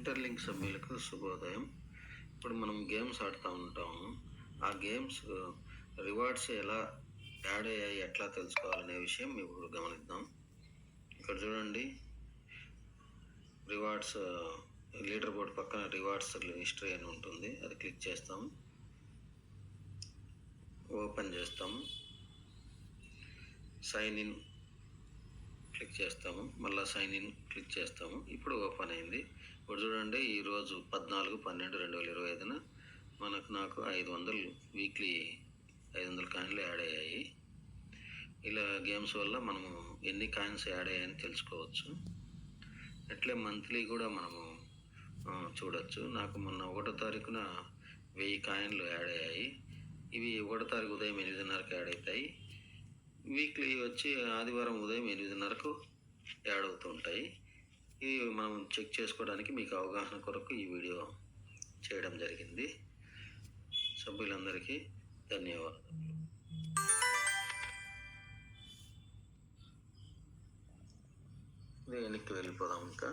Interlink సభ్యులకు శుభోదయం. ఇప్పుడు మనం గేమ్స్ ఆడుతూ ఉంటాము. ఆ గేమ్స్ రివార్డ్స్ ఎలా యాడ్ అయ్యాయి, ఎట్లా తెలుసుకోవాలనే విషయం ఇప్పుడు గమనిద్దాం. ఇక్కడ చూడండి, రివార్డ్స్ లీడర్ బోర్డ్ పక్కన రివార్డ్స్ హిస్టరీ అని ఉంటుంది. అది క్లిక్ చేస్తాము, ఓపెన్ చేస్తాము, సైన్ ఇన్ క్లిక్ చేస్తాము, మళ్ళీ సైన్ ఇన్ క్లిక్ చేస్తాము. ఇప్పుడు ఓపెన్ అయింది. ఇప్పుడు చూడండి, ఈరోజు 14/12/2025 నాకు 500 వీక్లీ 500 కాయిన్లు యాడ్ అయ్యాయి. ఇలా గేమ్స్ వల్ల మనము ఎన్ని కాయిన్స్ యాడ్ అయ్యాయని తెలుసుకోవచ్చు. అట్లే మంత్లీ కూడా మనము చూడవచ్చు. నాకు మొన్న 1వ తారీఖున 1000 కాయిన్లు యాడ్ అయ్యాయి. ఇవి 1వ తారీఖు ఉదయం 8:30కి యాడ్ అవుతాయి. వీక్లీ వచ్చి ఆదివారం ఉదయం 8:30కు యాడ్ అవుతూ ఉంటాయి. ఇవి మనం చెక్ చేసుకోవడానికి మీకు అవగాహన కొరకు ఈ వీడియో చేయడం జరిగింది. సభ్యులందరికీ ధన్యవాదాలు. వెనక్కి వెళ్ళిపోదాం ఇంకా.